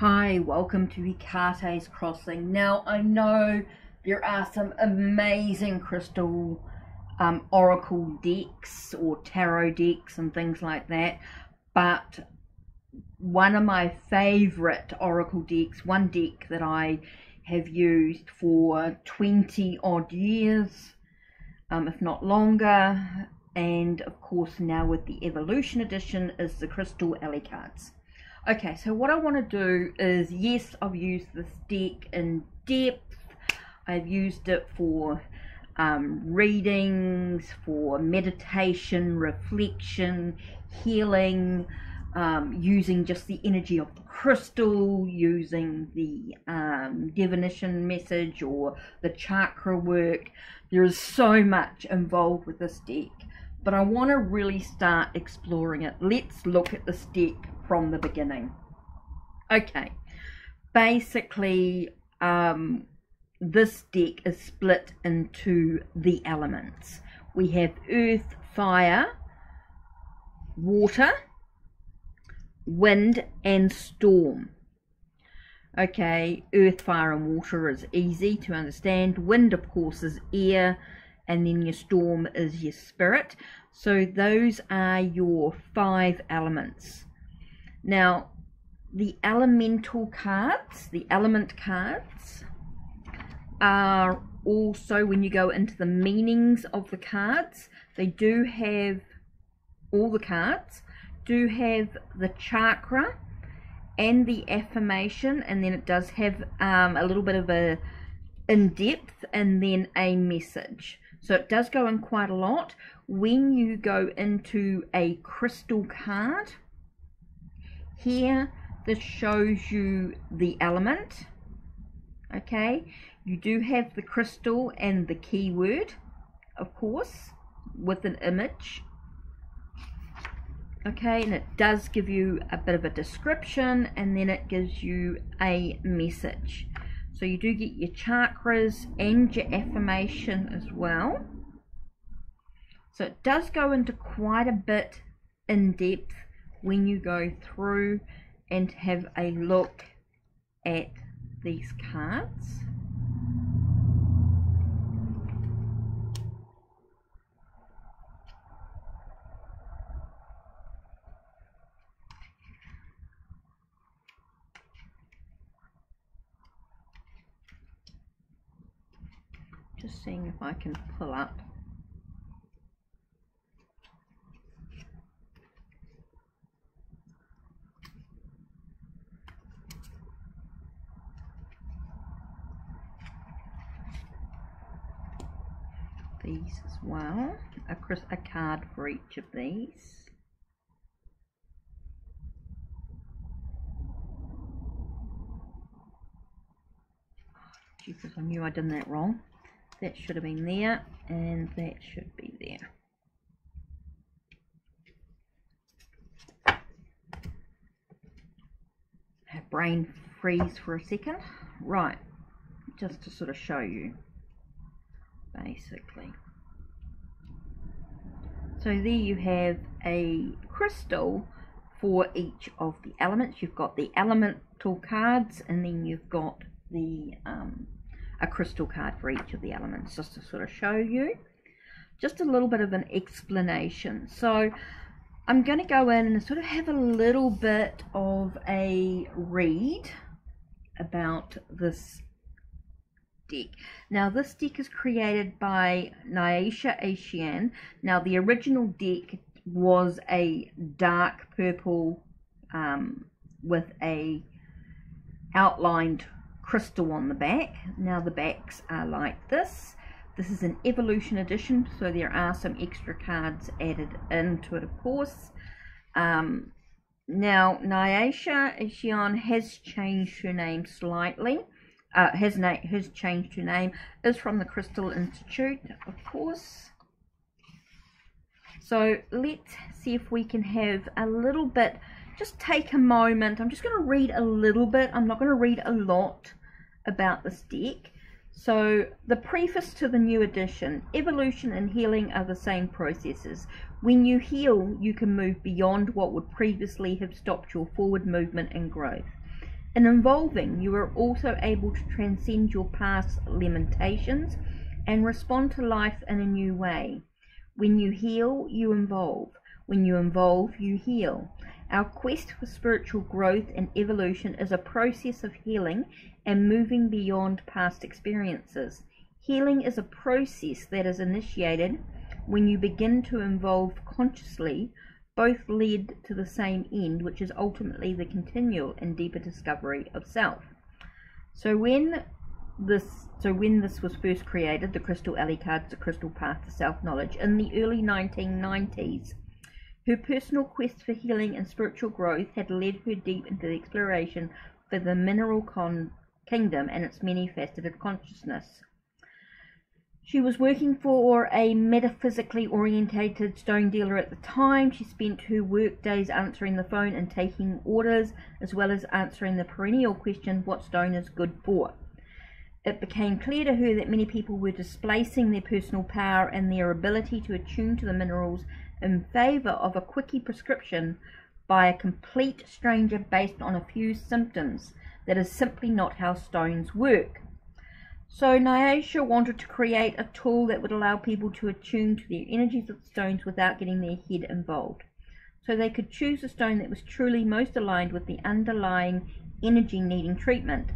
Hi, welcome to HeKate's Crossing. Now, I know there are some amazing crystal oracle decks or tarot decks and things like that, but one of my favorite oracle decks, one deck that I have used for 20 odd years, if not longer, and of course now with the Evolution Edition, is the Crystal Alley cards. Okay, so what I want to do is, yes, I've used this deck in depth. I've used it for readings, for meditation, reflection, healing, using just the energy of the crystal, using the divination message or the chakra work. There is so much involved with this deck, but I want to really start exploring it. Let's look at this deck from the beginning. Okay, basically this deck is split into the elements. We have earth, fire, water, wind and storm. Okay, earth, fire and water is easy to understand. Wind, of course, is air, and then your storm is your spirit. So those are your 5 elements. Now, the elemental cards, the element cards, are also, when you go into the meanings of the cards, they do have, all the cards do have the chakra and the affirmation, and then it does have a little bit of a in-depth and then a message. So it does go in quite a lot. When you go into a crystal card, here this shows you the element. Okay, you do have the crystal and the keyword, of course, with an image. Okay, and it does give you a bit of a description, and then it gives you a message. So you do get your chakras and your affirmation as well. So it does go into quite a bit in depth when you go through and have a look at these cards. Just seeing if I can pull up these as well, a card for each of these. Jesus, I knew I'd done that wrong. That should have been there, and that should be there. Have brain freeze for a second. Right, just to sort of show you, basically. So there you have a crystal for each of the elements. You've got the elemental cards, and then you've got the a crystal card for each of the elements, just to sort of show you. Just a little bit of an explanation. So I'm going to go in and sort of have a little bit of a read about this deck. Now, this deck is created by Nyasha Asian. Now, the original deck was a dark purple with a outlined crystal on the back. Now the backs are like this. This is an Evolution Edition, so there are some extra cards added into it, of course. Now Nyasha Asian has changed her name slightly. Has changed her name, is from the Crystal Institute, of course. So let's see if we can have a little bit, just take a moment. I'm just going to read a little bit. I'm not going to read a lot about this deck. So the preface to the new edition: evolution and healing are the same processes. When you heal, you can move beyond what would previously have stopped your forward movement and growth. In evolving, you are also able to transcend your past limitations and respond to life in a new way. When you heal, you evolve. When you evolve, you heal. Our quest for spiritual growth and evolution is a process of healing and moving beyond past experiences. Healing is a process that is initiated when you begin to evolve consciously. Both lead to the same end, which is ultimately the continual and deeper discovery of self. So when this was first created, the Crystal Alley cards, the Crystal Path to Self-Knowledge, in the early 1990s, her personal quest for healing and spiritual growth had led her deep into the exploration for the mineral kingdom and its many-faceted consciousness. She was working for a metaphysically orientated stone dealer at the time. She spent her work days answering the phone and taking orders, as well as answering the perennial question, what stone is good for? It became clear to her that many people were displacing their personal power and their ability to attune to the minerals in favour of a quickie prescription by a complete stranger based on a few symptoms. That is simply not how stones work. So Nyasha wanted to create a tool that would allow people to attune to the energies of the stones without getting their head involved. So they could choose a stone that was truly most aligned with the underlying energy needing treatment,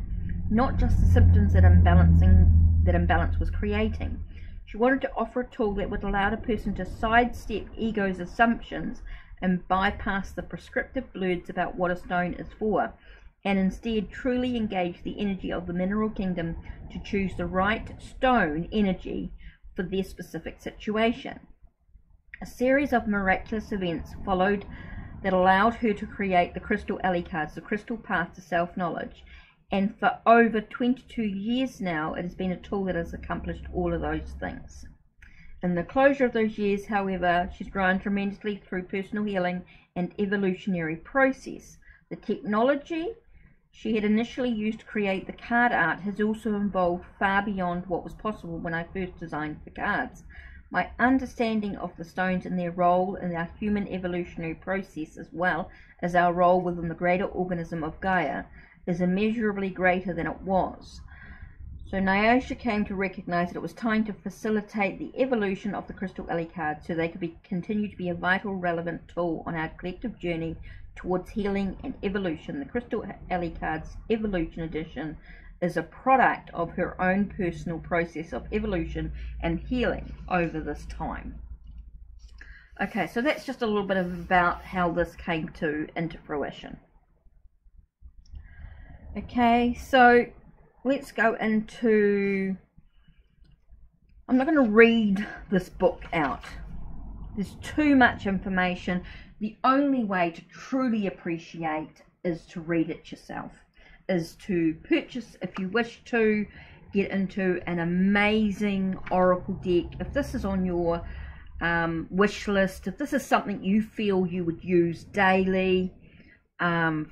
not just the symptoms that imbalance was creating. She wanted to offer a tool that would allow a person to sidestep ego's assumptions and bypass the prescriptive blurs about what a stone is for, and instead truly engage the energy of the mineral kingdom to choose the right stone energy for their specific situation. A series of miraculous events followed that allowed her to create the Crystal Alley cards, the Crystal Path to Self-Knowledge, and for over 22 years now it has been a tool that has accomplished all of those things. In the closure of those years, however, she's grown tremendously through personal healing and evolutionary process. The technology she had initially used to create the card art has also evolved far beyond what was possible when I first designed the cards. My understanding of the stones and their role in our human evolutionary process, as well as our role within the greater organism of Gaia, is immeasurably greater than it was. So Nyasha came to recognize that it was time to facilitate the evolution of the Crystal Alley cards so they could continue to be a vital, relevant tool on our collective journey towards healing and evolution. The Crystal Alley cards Evolution Edition is a product of her own personal process of evolution and healing over this time. Okay, so that's just a little bit about how this came into fruition. Okay, so let's go into, I'm not going to read this book out. There's too much information. The only way to truly appreciate is to read it yourself, is to purchase, if you wish to, get into an amazing oracle deck. If this is on your wish list, if this is something you feel you would use daily,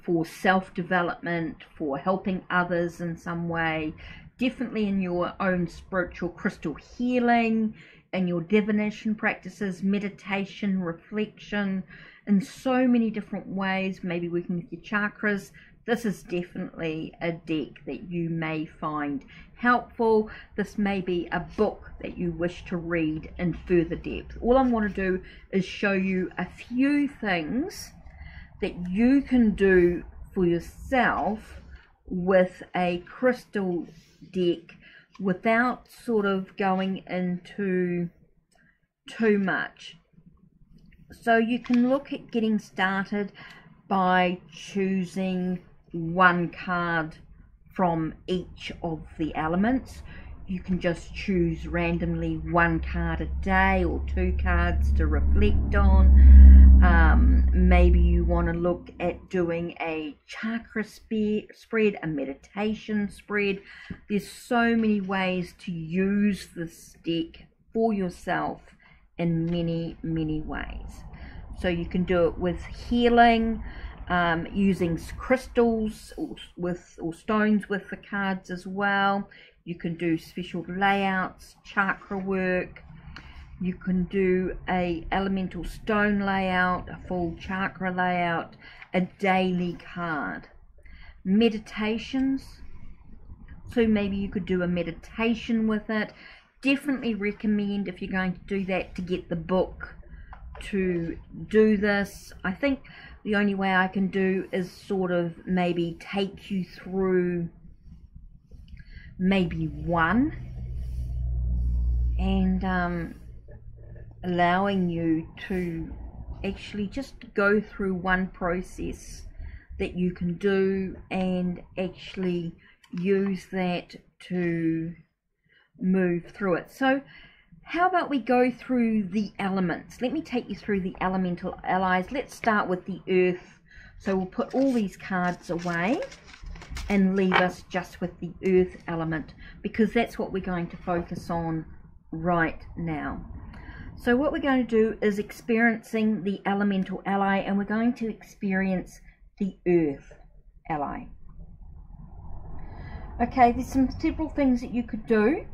for self-development, for helping others in some way, definitely in your own spiritual crystal healing and your divination practices, meditation, reflection, in so many different ways, maybe working with your chakras, this is definitely a deck that you may find helpful. This may be a book that you wish to read in further depth. All I want to do is show you a few things that you can do for yourself with a crystal deck without sort of going into too much. So you can look at getting started by choosing one card from each of the elements. You can just choose randomly one card a day or 2 cards to reflect on. Maybe you want to look at doing a chakra spread, a meditation spread. There's so many ways to use this deck for yourself in many, many ways. So you can do it with healing, using crystals or stones with the cards as well. You can do special layouts, chakra work. You can do a elemental stone layout, a full chakra layout, a daily card. meditations. So maybe you could do a meditation with it. Definitely recommend, if you're going to do that, to get the book to do this. I think the only way I can do is sort of maybe take you through maybe one, and allowing you to actually just go through one process that you can do and actually use that to move through it. So how about we go through the elements? Let me take you through the elemental allies. Let's start with the earth. So we'll put all these cards away and leave us just with the earth element, because that's what we're going to focus on right now. So what we're going to do is experiencing the elemental ally, and we're going to experience the earth ally. Okay, there's several things that you could do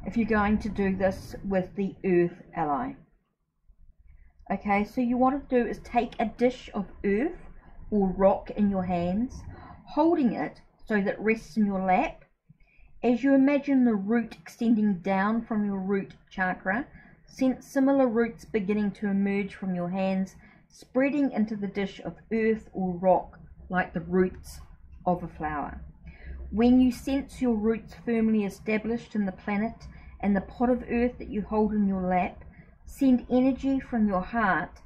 if you're going to do this with the earth ally. Okay, so you want to do is take a dish of earth or rock in your hands, holding it so that it rests in your lap. As you imagine the root extending down from your root chakra, sense similar roots beginning to emerge from your hands, spreading into the dish of earth or rock like the roots of a flower. When you sense your roots firmly established in the planet and the pot of earth that you hold in your lap, send energy from your heart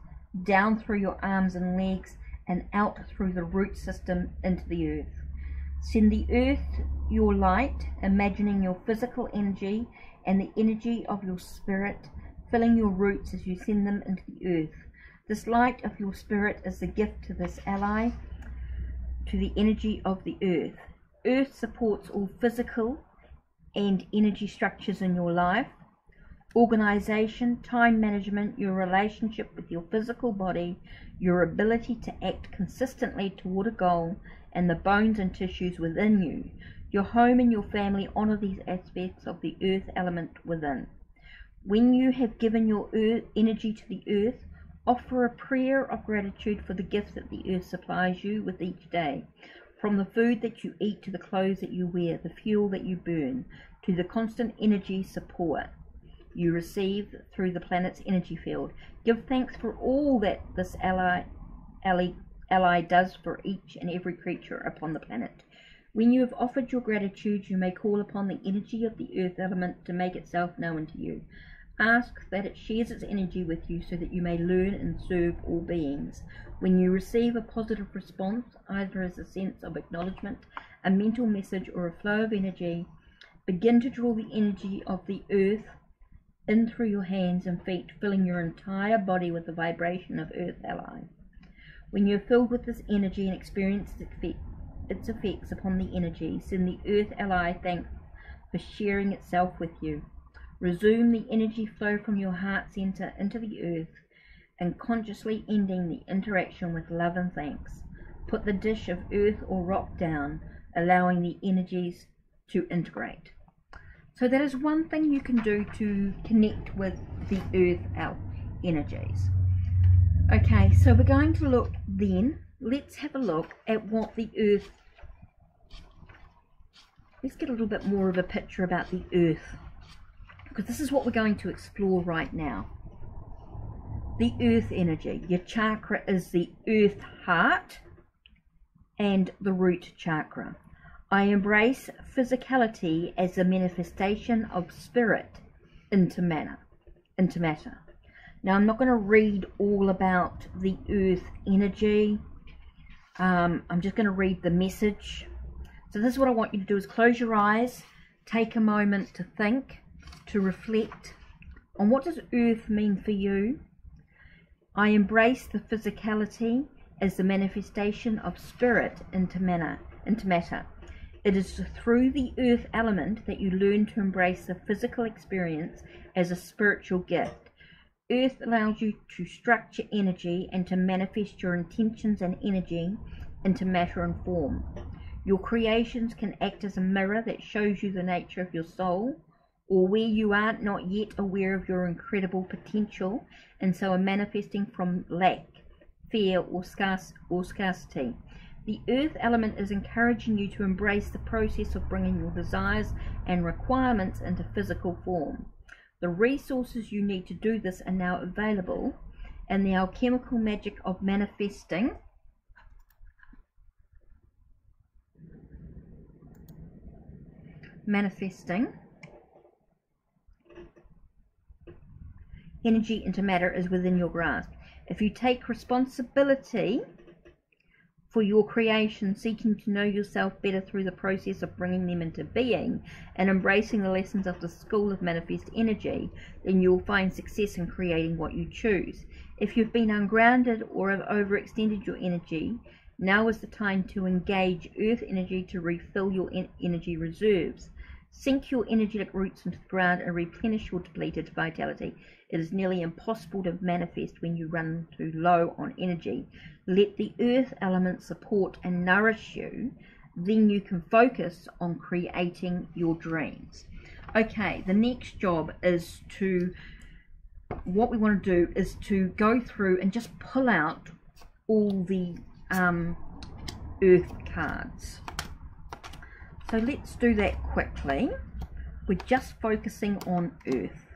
down through your arms and legs and out through the root system into the earth. Send the earth your light, imagining your physical energy and the energy of your spirit filling your roots as you send them into the earth. This light of your spirit is the gift to this ally, to the energy of the earth. Earth supports all physical and energy structures in your life: organization, time management, your relationship with your physical body, your ability to act consistently toward a goal, and the bones and tissues within you. Your home and your family honor these aspects of the earth element within. When you have given your energy to the earth, offer a prayer of gratitude for the gifts that the earth supplies you with each day. From the food that you eat to the clothes that you wear, the fuel that you burn, to the constant energy support you receive through the planet's energy field. Give thanks for all that this ally does for each and every creature upon the planet. When you have offered your gratitude, you may call upon the energy of the earth element to make itself known to you. Ask that it shares its energy with you so that you may learn and serve all beings. When you receive a positive response, either as a sense of acknowledgement, a mental message, or a flow of energy, begin to draw the energy of the earth in through your hands and feet, filling your entire body with the vibration of earth ally. When you are filled with this energy and experience its effects upon the energy, send the earth ally thanks for sharing itself with you. Resume the energy flow from your heart center into the earth and consciously ending the interaction with love and thanks. Put the dish of earth or rock down, allowing the energies to integrate. So that is one thing you can do to connect with the earth energies. Okay, so we're going to look then, let's have a look at what the earth, let's get a little bit more of a picture about the earth, because this is what we're going to explore right now. The earth energy. Your chakra is the earth heart and the root chakra. I embrace physicality as a manifestation of spirit into matter. Now I'm not going to read all about the earth energy. I'm just going to read the message. So this is what I want you to do, is close your eyes, take a moment to think, to reflect on what does earth mean for you. I embrace the physicality as the manifestation of spirit into matter. It is through the earth element that you learn to embrace the physical experience as a spiritual gift. Earth allows you to structure energy and to manifest your intentions and energy into matter and form. Your creations can act as a mirror that shows you the nature of your soul, or where you are not yet aware of your incredible potential and so are manifesting from lack, fear, or scarcity. The earth element is encouraging you to embrace the process of bringing your desires and requirements into physical form. The resources you need to do this are now available, and the alchemical magic of manifesting energy into matter is within your grasp. If you take responsibility for your creation, seeking to know yourself better through the process of bringing them into being, and embracing the lessons of the school of manifest energy, then you'll find success in creating what you choose. If you've been ungrounded or have overextended your energy, now is the time to engage earth energy to refill your energy reserves. Sink your energetic roots into the ground and replenish your depleted vitality. It is nearly impossible to manifest when you run too low on energy. Let the earth element support and nourish you. Then you can focus on creating your dreams. Okay, the next job is to, what we want to do is to go through and just pull out all the earth cards. So let's do that quickly. We're just focusing on earth.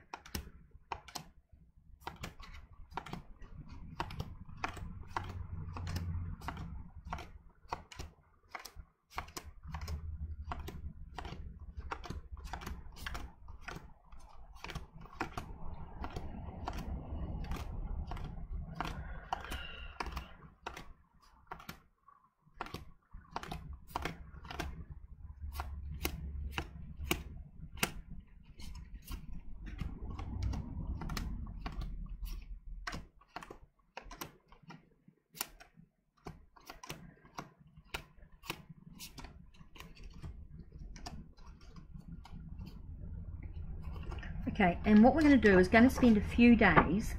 Okay, and what we're going to do is going to spend a few days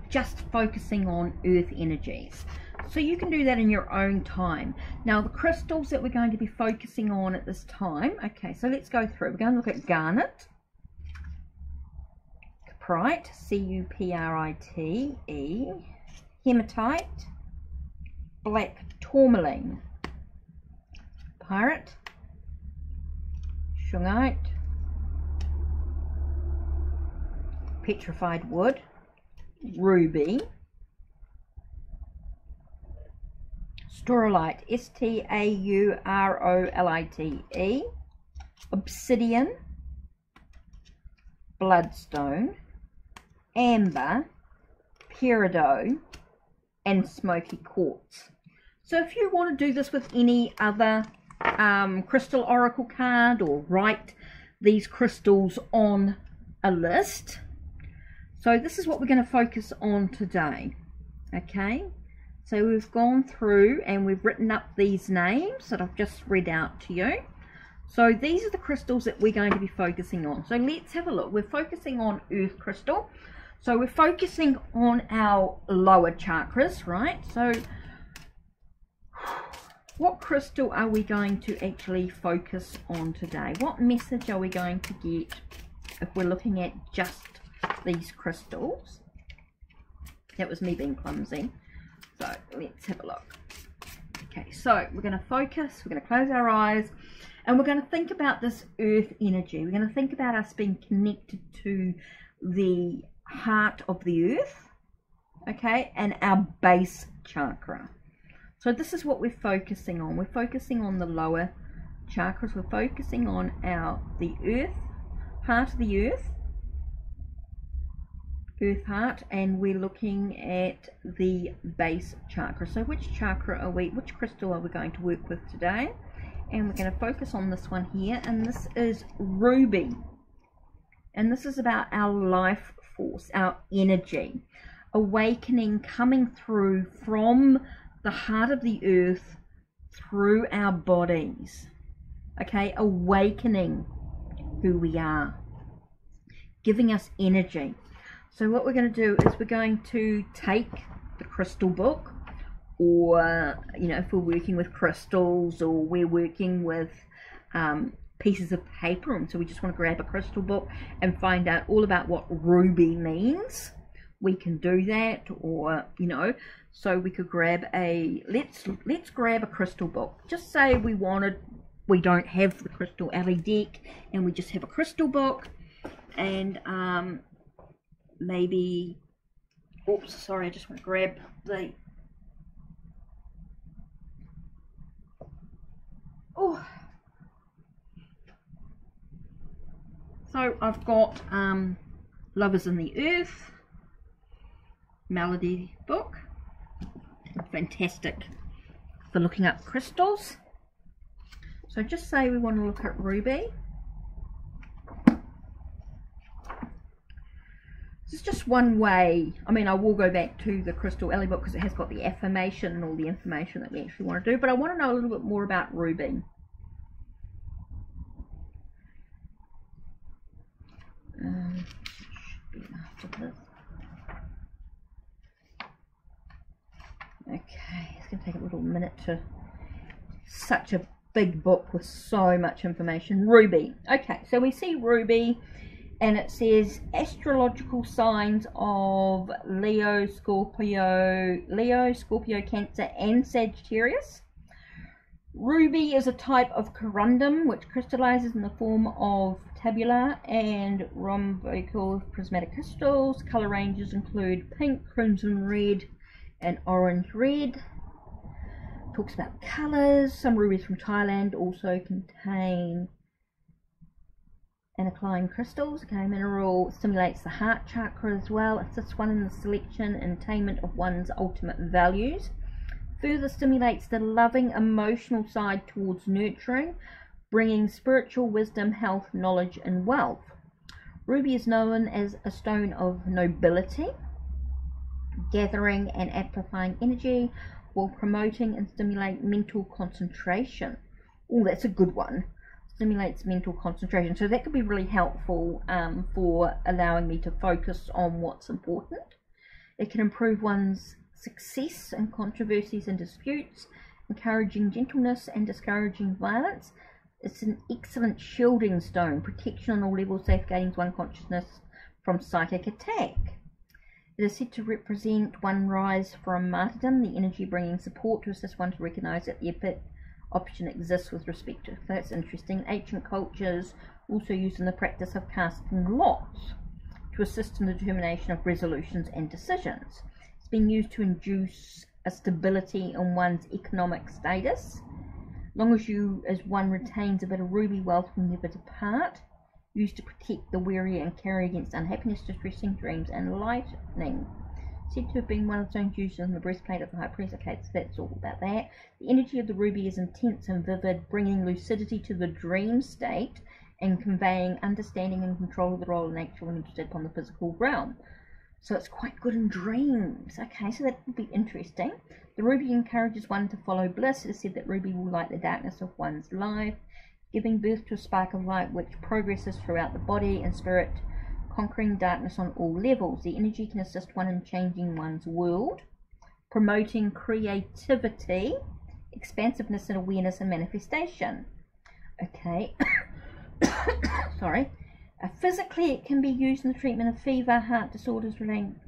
just focusing on earth energies. So you can do that in your own time. Now the crystals that we're going to be focusing on at this time, okay, so let's go through. We're going to look at garnet, cuprite, C-U-P-R-I-T-E, hematite, black tourmaline, pyrite, shungite, petrified wood, ruby, staurolite, S-T-A-U-R-O-L-I-T-E, obsidian, bloodstone, amber, peridot, and smoky quartz. So if you want to do this with any other crystal oracle card, or write these crystals on a list. So this is what we're going to focus on today. Okay, so we've gone through and we've written up these names that I've just read out to you. So these are the crystals that we're going to be focusing on. So let's have a look. We're focusing on earth crystal. So we're focusing on our lower chakras, right? So what crystal are we going to actually focus on today? What message are we going to get if we're looking at just these crystals? That was me being clumsy. So let's have a look. Okay, so we're going to focus, we're going to close our eyes, and we're going to think about this earth energy. We're going to think about us being connected to the heart of the earth, okay, and our base chakra. So this is what we're focusing on. We're focusing on the lower chakras. We're focusing on the earth, heart of the earth heart, and we're looking at the base chakra. So which crystal are we going to work with today? And we're going to focus on this one here, and this is ruby. And this is about our life force, our energy, awakening, coming through from the heart of the earth through our bodies. Okay, awakening who we are, giving us energy. So what we're going to do is we're going to take the crystal book, or if we're working with crystals, or we're working with pieces of paper, and so we just want to grab a crystal book and find out all about what ruby means. we can do that, or you know, so we could grab a let's grab a crystal book. Just say we don't have the crystal alley deck and we just have a crystal book, and maybe, oops, sorry, I just want to grab the, oh, so I've got Lovers in the Earth Melody book, fantastic for looking up crystals. So just say we want to look at ruby. This is just one way. I mean, I will go back to the Crystal Alley book because it has got the affirmation and all the information that we actually want to do, but I want to know a little bit more about ruby. Should be after this. Okay, it's going to take a little minute to, such a big book with so much information. Ruby. Okay, so we see ruby and it says astrological signs of Leo, Scorpio, Cancer and Sagittarius. Ruby is a type of corundum which crystallizes in the form of tabular and rhomboidal prismatic crystals. Color ranges include pink, crimson red and orange red. Talks about colors. Some rubies from Thailand also contain anacline crystals. Okay, mineral stimulates the heart chakra as well. Assists one in the selection and attainment of one's ultimate values. Further stimulates the loving emotional side towards nurturing, bringing spiritual wisdom, health, knowledge and wealth. Ruby is known as a stone of nobility, gathering and amplifying energy while promoting and stimulate mental concentration. Oh, that's a good one. Stimulates mental concentration. So that could be really helpful for allowing me to focus on what's important. It can improve one's success in controversies and disputes, encouraging gentleness and discouraging violence. It's an excellent shielding stone, protection on all levels, safeguarding one's consciousness from psychic attack. It is said to represent one rise from martyrdom, the energy bringing support to assist one to recognize that the option exists with respect to. So that's interesting. Ancient cultures also used in the practice of casting lots to assist in the determination of resolutions and decisions. It's been used to induce a stability in one's economic status. Long as one retains a bit of ruby, wealth will never depart. Used to protect the weary and carry against unhappiness, distressing dreams and lightning. Said to have been one of the stones used in the breastplate of the high priest. Okay, so that's all about that. The energy of the ruby is intense and vivid, bringing lucidity to the dream state and conveying understanding and control of the role of nature when interested upon the physical realm. So it's quite good in dreams. Okay, so that would be interesting. The ruby encourages one to follow bliss. It is said that ruby will light the darkness of one's life, giving birth to a spark of light which progresses throughout the body and spirit, conquering darkness on all levels. The energy can assist one in changing one's world, promoting creativity, expansiveness and awareness and manifestation. Okay, sorry. Physically, it can be used in the treatment of fever, heart disorders relating.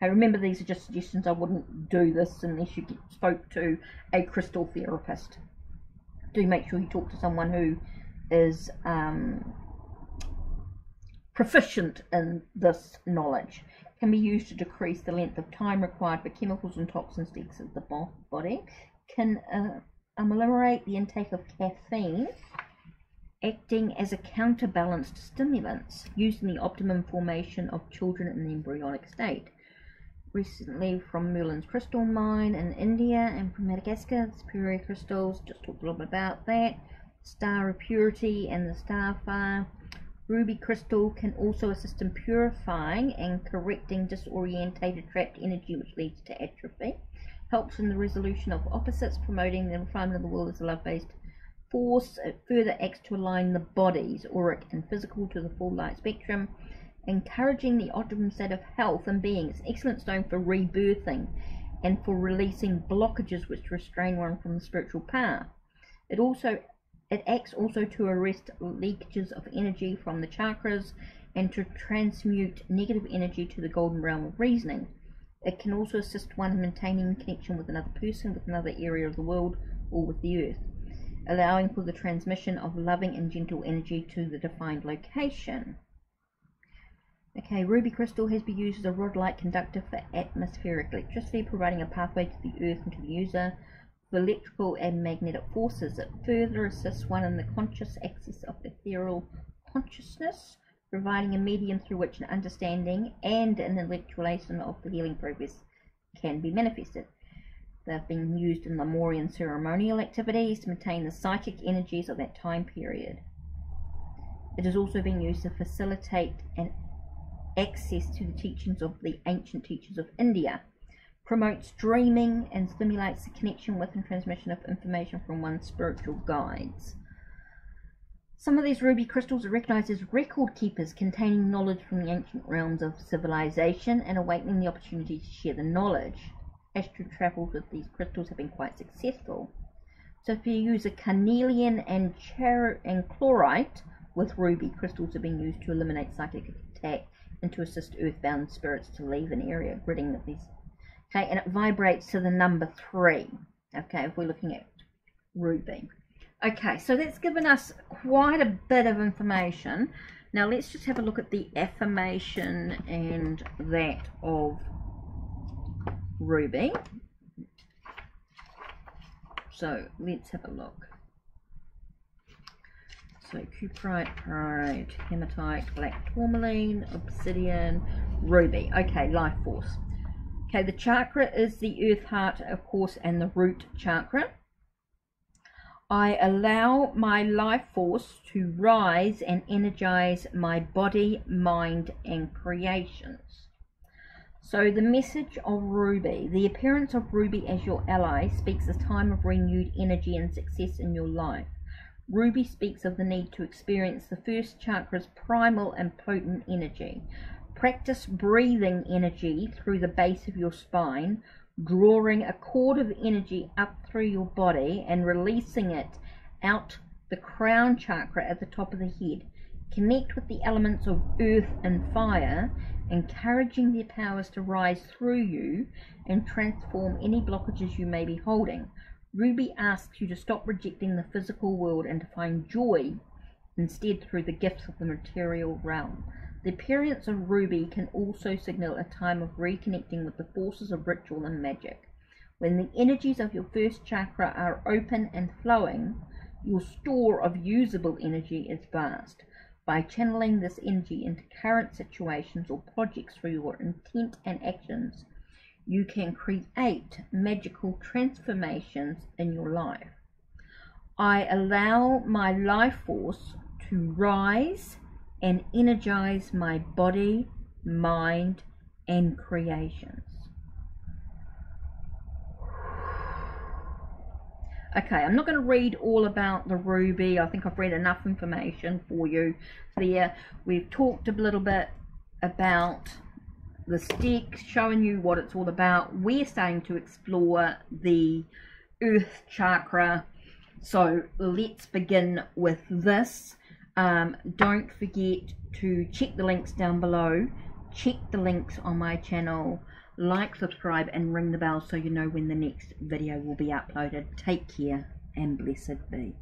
Okay, remember, these are just suggestions. I wouldn't do this unless you spoke to a crystal therapist. Do make sure you talk to someone who is proficient in this knowledge. It can be used to decrease the length of time required for chemicals and toxins to exit the body. Can ameliorate the intake of caffeine, acting as a counterbalance to stimulants, used in the optimum formation of children in the embryonic state. Recently from Merlin's crystal mine in India and from Madagascar, the superior crystals, just talked a little bit about that. Star of purity and the starfire. Ruby crystal can also assist in purifying and correcting disorientated trapped energy which leads to atrophy. Helps in the resolution of opposites, promoting the refinement of the world as a love-based force. It further acts to align the bodies, auric and physical, to the full light spectrum, encouraging the optimum state of health and being. It's an excellent stone for rebirthing and for releasing blockages which restrain one from the spiritual path. It acts also to arrest leakages of energy from the chakras and to transmute negative energy to the golden realm of reasoning. It can also assist one in maintaining connection with another person, with another area of the world, or with the earth, allowing for the transmission of loving and gentle energy to the defined location. Okay, ruby crystal has been used as a rod-like conductor for atmospheric electricity, providing a pathway to the earth and to the user. For electrical and magnetic forces, it further assists one in the conscious access of ethereal consciousness, providing a medium through which an understanding and an intellectualization of the healing progress can be manifested. They've been used in Lemurian ceremonial activities to maintain the psychic energies of that time period. It has also been used to facilitate an access to the teachings of the ancient teachers of India, promotes dreaming, and stimulates the connection with and transmission of information from one's spiritual guides. Some of these ruby crystals are recognized as record keepers, containing knowledge from the ancient realms of civilization and awakening the opportunity to share the knowledge. Astral travels with these crystals have been quite successful. So if you use a carnelian and chlorite with ruby, crystals have been used to eliminate psychic attack and to assist earthbound spirits to leave an area, gridding of these. Okay, and it vibrates to the number 3. Okay, if we're looking at ruby. Okay, so that's given us quite a bit of information. Now let's just have a look at the affirmation and that of ruby. So let's have a look. So cuprite, pyrite, hematite, black tourmaline, obsidian, ruby. Okay, life force. Okay, the chakra is the earth heart, of course, and the root chakra. I allow my life force to rise and energize my body, mind, and creations. So the message of ruby, the appearance of ruby as your ally, speaks a time of renewed energy and success in your life. Ruby speaks of the need to experience the first chakra's primal and potent energy. Practice breathing energy through the base of your spine, drawing a cord of energy up through your body and releasing it out the crown chakra at the top of the head. Connect with the elements of earth and fire, encouraging their powers to rise through you and transform any blockages you may be holding. Ruby asks you to stop rejecting the physical world and to find joy instead through the gifts of the material realm. The appearance of ruby can also signal a time of reconnecting with the forces of ritual and magic. When the energies of your first chakra are open and flowing, your store of usable energy is vast. By channeling this energy into current situations or projects through your intent and actions, you can create magical transformations in your life. I allow my life force to rise and energize my body, mind, and creations. Okay, I'm not going to read all about the ruby. I think I've read enough information for you there. We've talked a little bit about the stick, showing you what it's all about. We're starting to explore the earth chakra, so let's begin with this. Don't forget to check the links down below, check the links on my channel, like, subscribe, and ring the bell so you know when the next video will be uploaded. Take care and blessed be.